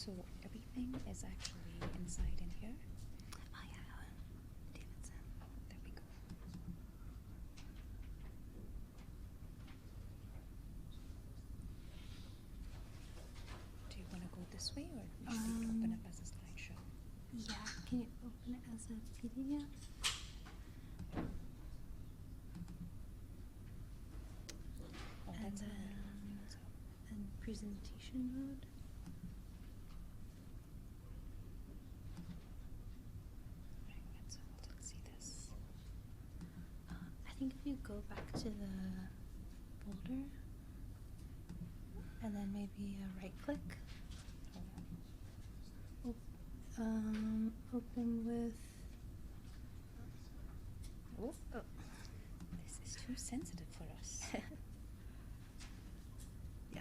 So everything is actually inside in here. Oh yeah, Davidson. There we go. Do you want to go this way, or should we open up as a slideshow? Yeah, can you open it as a PDF? Oh, And that's then in presentation mode. Right, let's hold and see this. I think if you go back to the folder and then maybe right click. Open with. Oh, this is too sensitive for us. Yeah.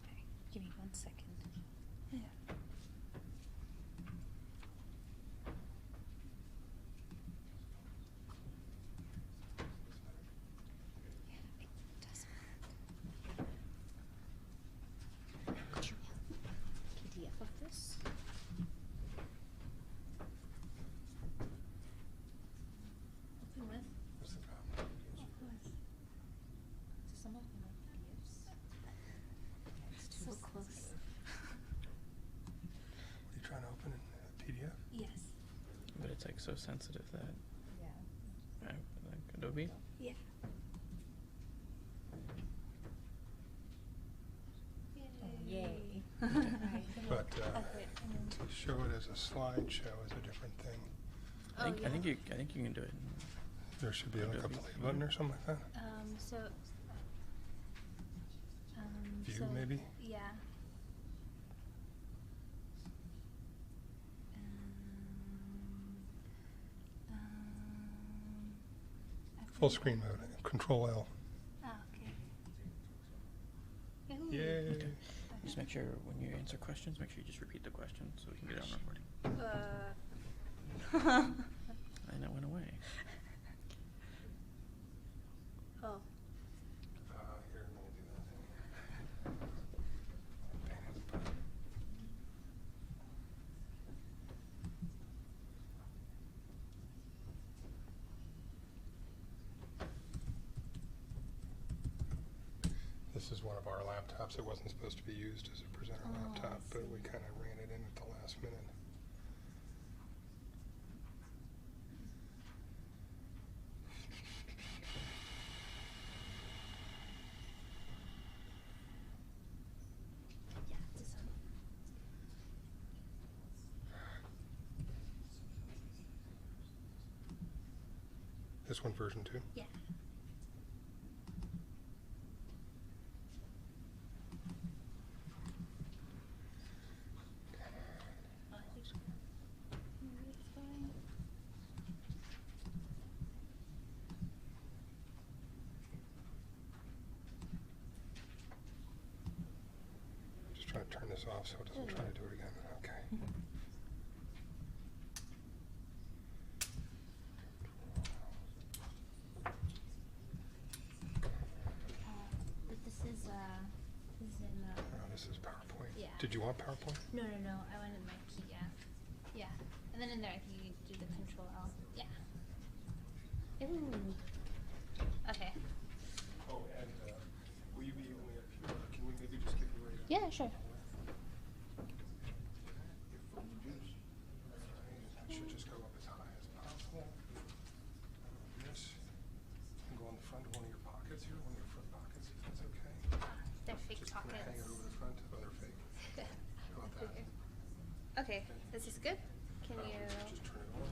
Okay, give me 1 second. Yeah. Yeah, it does PDF of this. Open with. What's the problem? Some of them are PDFs. It's So too close. sensitive. What are you trying to open in a PDF? Yes. But it's like so sensitive that Yeah. like Adobe. Yeah. Yay. But Okay. to show it as a slideshow is a different thing. I think you can do it. There should be like a Adobe. play button or something like that. So. View maybe? Yeah. I Full forget. screen mode. Control L. Oh, okay. Yay. Okay. Just make sure when you answer questions, make sure you just repeat the question so we can get it on recording. And it went away. Oh. Here, let me do that. This is one of our laptops. It wasn't supposed to be used as a presenter Oh, I laptop, but we see. kind of ran it in at the last minute. Yeah, this one. This one version 2? Yeah. Oh, I think maybe it's fine. Just trying to turn this off so it doesn't try to do it again. Okay. But this is in Oh, this is PowerPoint. Yeah. Did you want PowerPoint? no. I wanted my key. Yeah. And then in there, I think you do the Control L. Yeah. Ooh. Okay. Oh, and will you be only up here? Can we maybe just give you a Yeah, sure. It should just go up as high as possible. This can go on the front of one of your pockets here, one of your front pockets, if that's okay. They're fake Just kinda hang it pockets. over the front. Oh, they're fake. How about that? Okay, this is good. Can you? Just turn it on.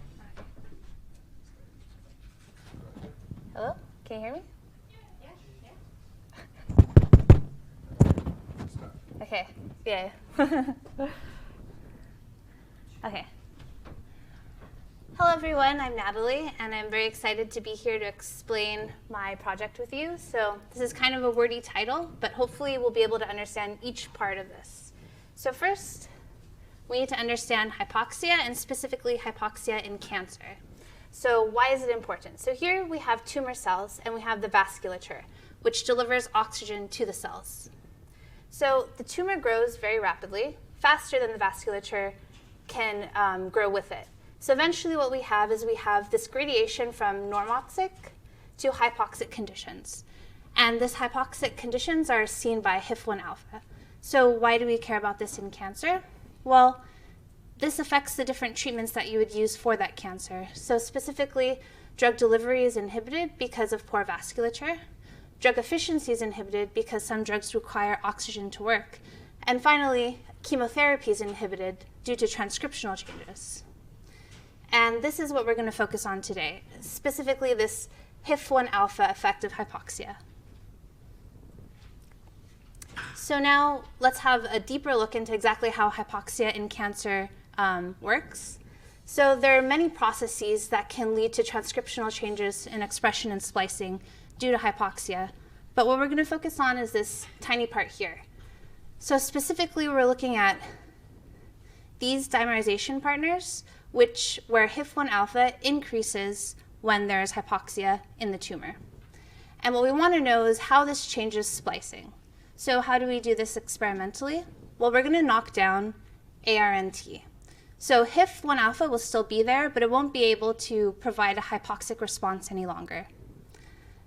Hello? Can you hear me? Good stuff. Okay. Yeah. Okay. Hello everyone, I'm Natalie, and I'm very excited to be here to explain my project with you. So this is kind of a wordy title, but hopefully we'll be able to understand each part of this. So first, we need to understand hypoxia, and specifically hypoxia in cancer. So why is it important? So here we have tumor cells, and we have the vasculature, which delivers oxygen to the cells. So the tumor grows very rapidly, faster than the vasculature can grow with it. So eventually what we have is we have this gradation from normoxic to hypoxic conditions. And this hypoxic conditions are seen by HIF-1 alpha. So why do we care about this in cancer? Well, this affects the different treatments that you would use for that cancer. So specifically, drug delivery is inhibited because of poor vasculature. Drug efficiency is inhibited because some drugs require oxygen to work. And finally, chemotherapy is inhibited due to transcriptional changes. And this is what we're going to focus on today, specifically this HIF-1 alpha effect of hypoxia. So now let's have a deeper look into exactly how hypoxia in cancer works. So there are many processes that can lead to transcriptional changes in expression and splicing due to hypoxia. But what we're going to focus on is this tiny part here. So specifically, we're looking at these dimerization partners, where HIF-1 alpha increases when there is hypoxia in the tumor. And what we want to know is how this changes splicing. So how do we do this experimentally? Well, we're going to knock down ARNT. So HIF-1 alpha will still be there, but it won't be able to provide a hypoxic response any longer.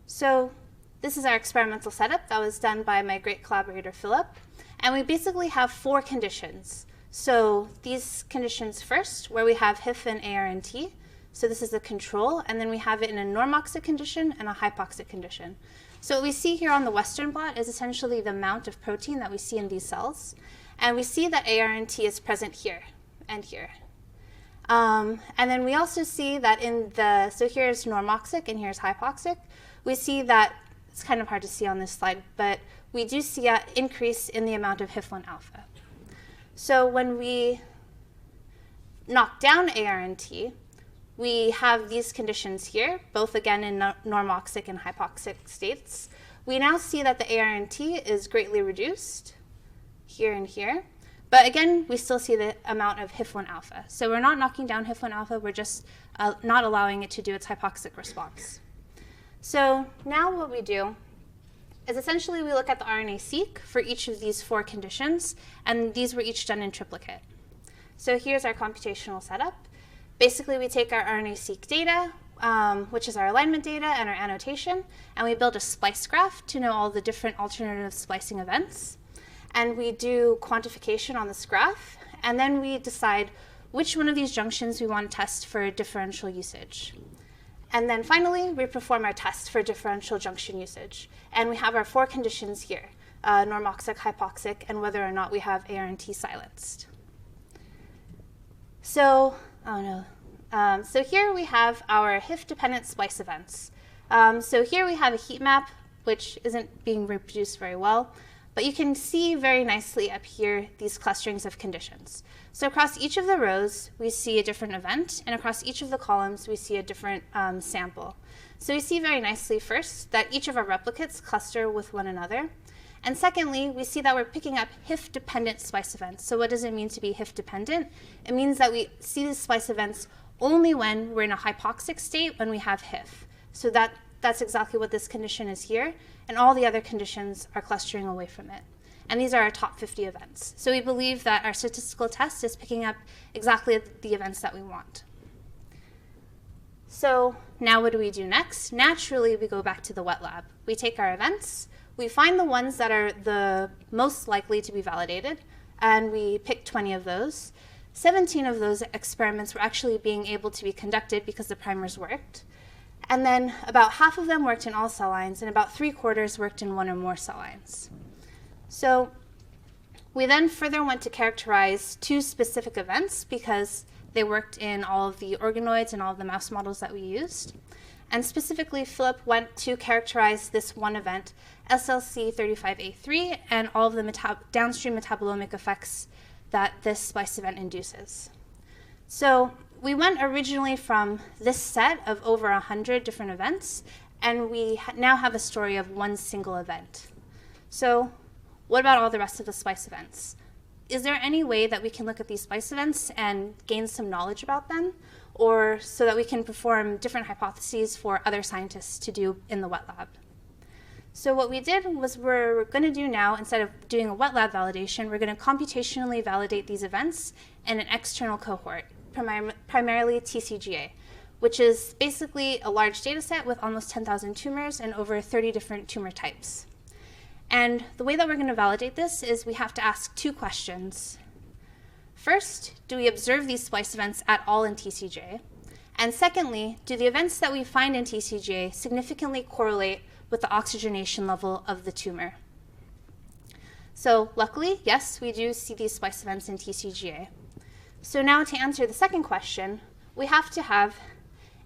So this is our experimental setup that was done by my great collaborator, Philip. And we basically have 4 conditions. So these conditions first, where we have HIF and ARNT. So this is the control, and then we have it in a normoxic condition and a hypoxic condition. So what we see here on the Western blot is essentially the amount of protein that we see in these cells. And we see that ARNT is present here and here. And then we also see that so here's normoxic and here's hypoxic. We see that, it's kind of hard to see on this slide, but we do see an increase in the amount of HIF-1 alpha. So when we knock down ARNT, we have these conditions here, both again in normoxic and hypoxic states. We now see that the ARNT is greatly reduced here and here. But again, we still see the amount of HIF-1 alpha. So we're not knocking down HIF-1 alpha, we're just not allowing it to do its hypoxic response. So now what we do is essentially we look at the RNA-seq for each of these 4 conditions, and these were each done in triplicate. So here's our computational setup. Basically, we take our RNA-seq data, which is our alignment data and our annotation, and we build a splice graph to know all the different alternative splicing events. And we do quantification on this graph, and then we decide which one of these junctions we want to test for differential usage. And then finally, we perform our test for differential junction usage. And we have our 4 conditions here, normoxic, hypoxic, and whether or not we have ARNT silenced. So, so here we have our HIF-dependent splice events. So here we have a heat map, which isn't being reproduced very well. But you can see very nicely up here these clusterings of conditions. So across each of the rows, we see a different event, and across each of the columns, we see a different sample. So we see very nicely first that each of our replicates cluster with one another. And secondly, we see that we're picking up HIF-dependent splice events. So what does it mean to be HIF-dependent? It means that we see these splice events only when we're in a hypoxic state when we have HIF. So that's exactly what this condition is here, and all the other conditions are clustering away from it. And these are our top 50 events. So we believe that our statistical test is picking up exactly the events that we want. So now what do we do next? Naturally, we go back to the wet lab. We take our events, we find the ones that are the most likely to be validated, and we pick 20 of those. 17 of those experiments were actually being able to be conducted because the primers worked. And then about half of them worked in all cell lines, and about 3/4 worked in 1 or more cell lines. So we then further went to characterize 2 specific events because they worked in all of the organoids and all of the mouse models that we used. And specifically, Philip went to characterize this one event, SLC35A3, and all of the downstream metabolomic effects that this splice event induces. So we went originally from this set of over 100 different events, and we now have a story of one single event. So what about all the rest of the Splice events? Is there any way that we can look at these Splice events and gain some knowledge about them, or so that we can perform different hypotheses for other scientists to do in the wet lab? So what we did was we're going to do now, instead of doing a wet lab validation, we're going to computationally validate these events in an external cohort, primarily TCGA, which is basically a large data set with almost 10,000 tumors and over 30 different tumor types. And the way that we're going to validate this is we have to ask two questions. First, do we observe these splice events at all in TCGA? And secondly, do the events that we find in TCGA significantly correlate with the oxygenation level of the tumor? So luckily, yes, we do see these splice events in TCGA. So now to answer the second question, we have to have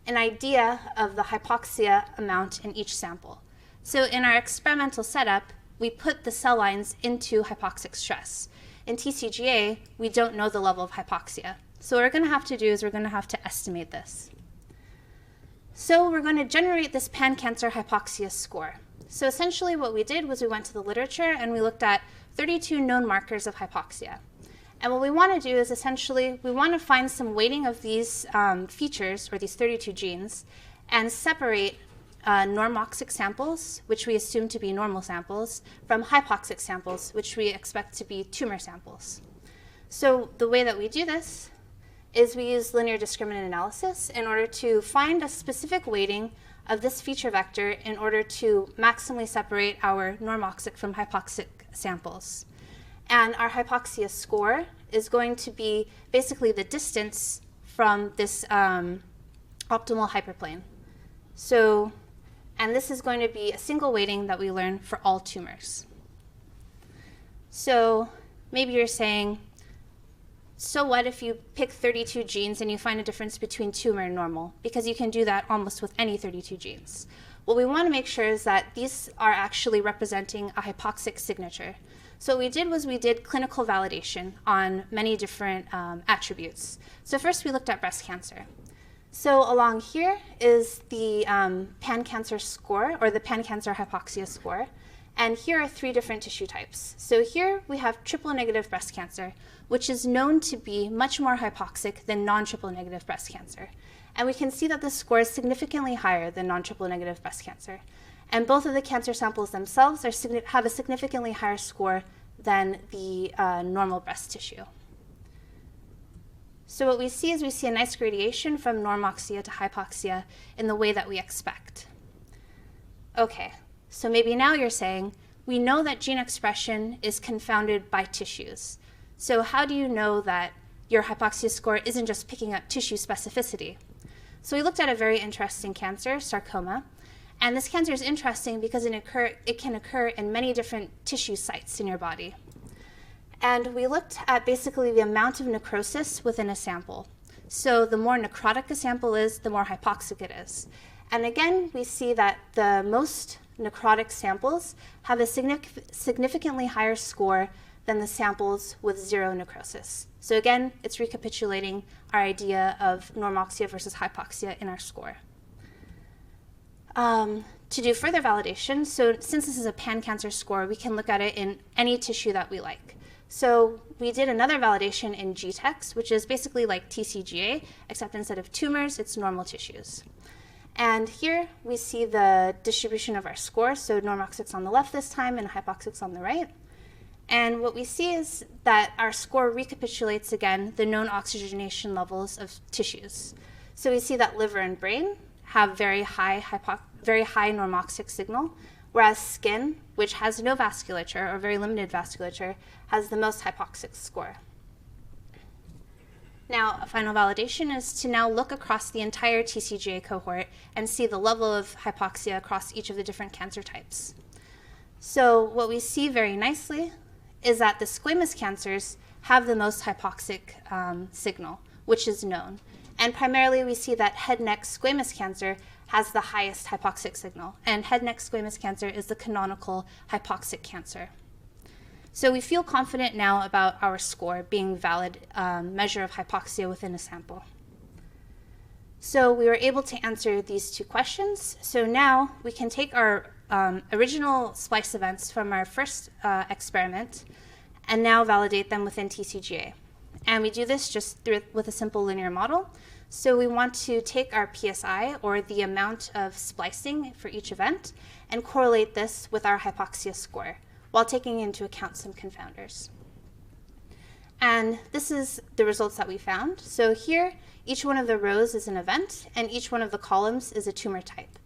an idea of the hypoxia amount in each sample. So in our experimental setup, we put the cell lines into hypoxic stress. In TCGA, we don't know the level of hypoxia. So what we're going to have to do is we're going to have to estimate this. So we're going to generate this pan-cancer hypoxia score. So essentially what we did was we went to the literature and we looked at 32 known markers of hypoxia. And what we want to do is essentially we want to find some weighting of these features, or these 32 genes, and separate normoxic samples, which we assume to be normal samples, from hypoxic samples, which we expect to be tumor samples. So the way that we do this is we use linear discriminant analysis in order to find a specific weighting of this feature vector in order to maximally separate our normoxic from hypoxic samples. And our hypoxia score is going to be basically the distance from this optimal hyperplane. So, and this is going to be a single weighting that we learn for all tumors. So maybe you're saying, so what if you pick 32 genes and you find a difference between tumor and normal? Because you can do that almost with any 32 genes. What we want to make sure is that these are actually representing a hypoxic signature. So what we did was we did clinical validation on many different attributes. So first we looked at breast cancer. So along here is the pan-cancer score, or the pan-cancer hypoxia score. And here are 3 different tissue types. So here we have triple-negative breast cancer, which is known to be much more hypoxic than non-triple-negative breast cancer. And we can see that the score is significantly higher than non-triple-negative breast cancer. And both of the cancer samples themselves have a significantly higher score than the normal breast tissue. So what we see is we see a nice gradation from normoxia to hypoxia in the way that we expect. Okay, so maybe now you're saying, we know that gene expression is confounded by tissues. So how do you know that your hypoxia score isn't just picking up tissue specificity? So we looked at a very interesting cancer, sarcoma. And this cancer is interesting because it can occur in many different tissue sites in your body. And we looked at basically the amount of necrosis within a sample. So the more necrotic a sample is, the more hypoxic it is. And again, we see that the most necrotic samples have a significantly higher score than the samples with 0 necrosis. So again, it's recapitulating our idea of normoxia versus hypoxia in our score. To do further validation, so since this is a pan-cancer score, we can look at it in any tissue that we like. So we did another validation in GTEx, which is basically like TCGA, except instead of tumors, it's normal tissues. And here we see the distribution of our score, so normoxic's on the left this time and hypoxic's on the right. And what we see is that our score recapitulates again the known oxygenation levels of tissues. So we see that liver and brain have very high normoxic signal, whereas skin, which has no vasculature or very limited vasculature, has the most hypoxic score. Now, a final validation is to now look across the entire TCGA cohort and see the level of hypoxia across each of the different cancer types. So what we see very nicely is that the squamous cancers have the most hypoxic signal, which is known. And primarily we see that head neck squamous cancer has the highest hypoxic signal. And head neck squamous cancer is the canonical hypoxic cancer. So we feel confident now about our score being a valid measure of hypoxia within a sample. So we were able to answer these two questions. So now we can take our original splice events from our first experiment and now validate them within TCGA. And we do this just with a simple linear model. So we want to take our PSI, or the amount of splicing for each event, and correlate this with our hypoxia score, while taking into account some confounders. And this is the results that we found. So here, each one of the rows is an event, and each one of the columns is a tumor type.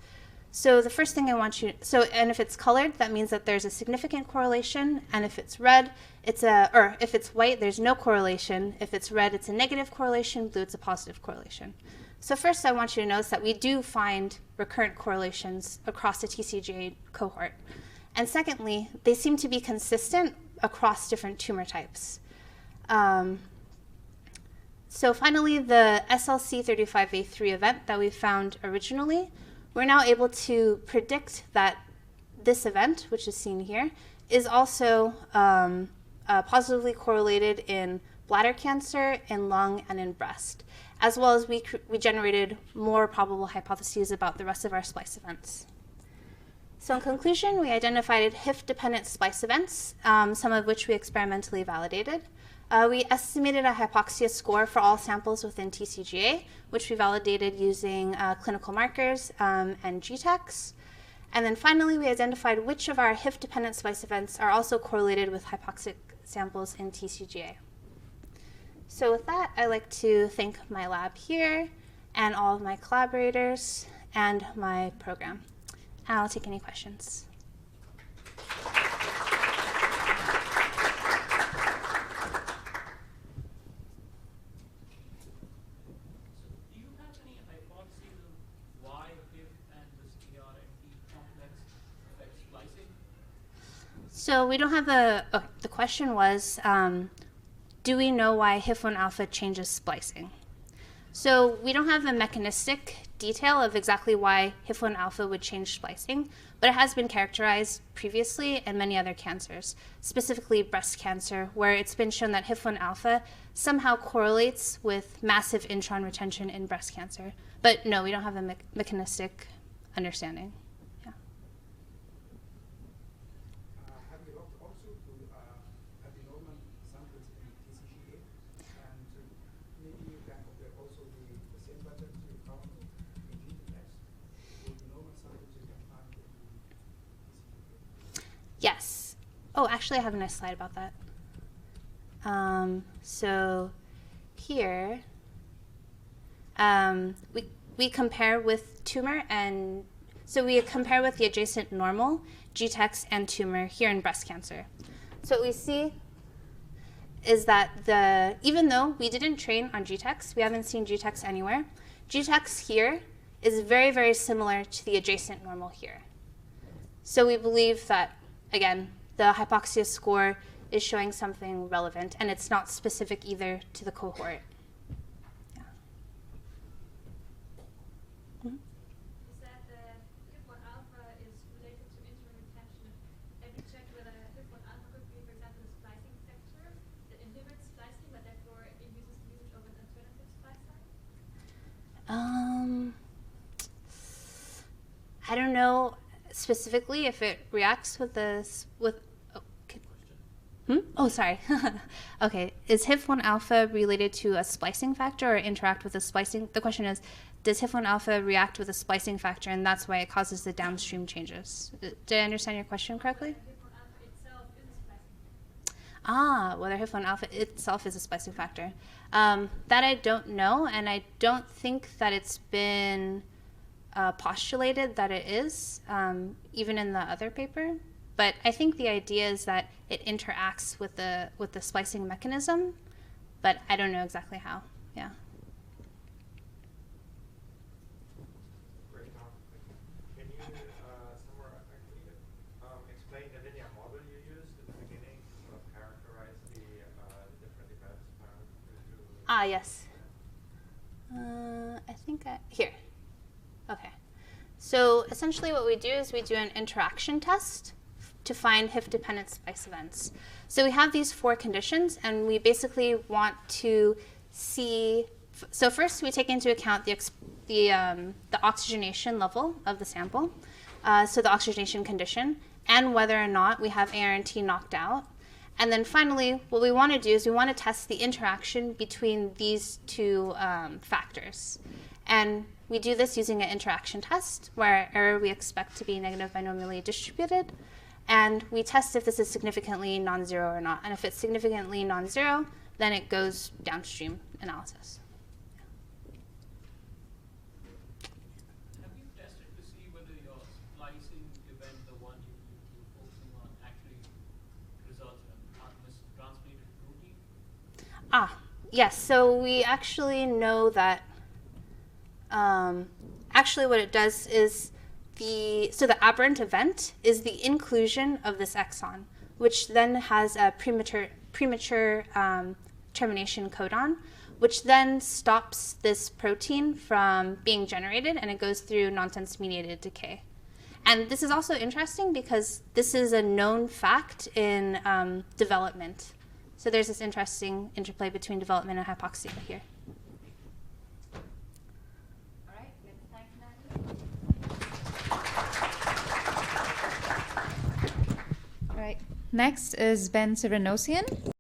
So the first thing I want you, and if it's colored, that means that there's a significant correlation, and if it's red, or if it's white, there's no correlation. If it's red, it's a negative correlation, blue, it's a positive correlation. So first I want you to notice that we do find recurrent correlations across the TCGA cohort. And secondly, they seem to be consistent across different tumor types. So finally, the SLC35A3 event that we found originally, we're now able to predict that this event, which is seen here, is also positively correlated in bladder cancer, in lung, and in breast, as well as we generated more probable hypotheses about the rest of our splice events. So in conclusion, we identified HIF-dependent splice events, some of which we experimentally validated. We estimated a hypoxia score for all samples within TCGA, which we validated using clinical markers and GTEx. And then finally, we identified which of our HIF-dependent splice events are also correlated with hypoxic samples in TCGA. So with that, I'd like to thank my lab here and all of my collaborators and my program. And I'll take any questions. So we don't have the question was, do we know why HIF-1 alpha changes splicing? So we don't have a mechanistic detail of exactly why HIF-1 alpha would change splicing, but it has been characterized previously in many other cancers, specifically breast cancer, where it's been shown that HIF-1 alpha somehow correlates with massive intron retention in breast cancer. But no, we don't have a mechanistic understanding. Yes. Oh, actually, I have a nice slide about that. So here, we compare with tumor, and so we compare with the adjacent normal, GTEx, and tumor here in breast cancer. So what we see is that even though we didn't train on GTEx, we haven't seen GTEx anywhere, GTEx here is very, very similar to the adjacent normal here. So we believe that, again, the hypoxia score is showing something relevant, and it's not specific either to the cohort. Yeah. Mm-hmm. Is that the HIF-1 alpha is related to intron retention? Have you checked whether HIF-1 alpha could be, for example, a splicing factor that inhibits splicing, but therefore induces the usage of an alternative splice site? I don't know specifically if it reacts with Oh, sorry. Okay, is HIF-1 alpha related to a splicing factor or interact with a splicing? The question is, does HIF-1 alpha react with a splicing factor, and that's why it causes the downstream changes? Did I understand your question correctly? HIF-1 alpha itself is a splicing factor. Ah, whether HIF-1 alpha itself is a splicing factor. That I don't know, and I don't think that it's been postulated that it is, even in the other paper. But I think the idea is that it interacts with the splicing mechanism, but I don't know exactly how. Yeah. Great talk. Can you explain the linear model you used at the beginning to sort of characterize the different events? Yes. I think here. Okay. So essentially what we do is we do an interaction test to find HIF-dependent splice events. So we have these 4 conditions, and we basically want to see, so first we take into account the oxygenation level of the sample, so the oxygenation condition, and whether or not we have ARNT knocked out. And then finally, what we want to do is we want to test the interaction between these two factors. And we do this using an interaction test, where error we expect to be negative binomially distributed. And we test if this is significantly non-zero or not. And if it's significantly non-zero, then it goes downstream analysis. Have you tested to see whether your splicing event, the one you're focusing on, actually results in a translated protein? Yes. So we actually know that actually what it does is so the aberrant event is the inclusion of this exon, which then has a premature termination codon, which then stops this protein from being generated, and it goes through nonsense-mediated decay. And this is also interesting because this is a known fact in development. So there's this interesting interplay between development and hypoxia here. All right, thanks, Natalie. All right. Next is Ben Sirenosian.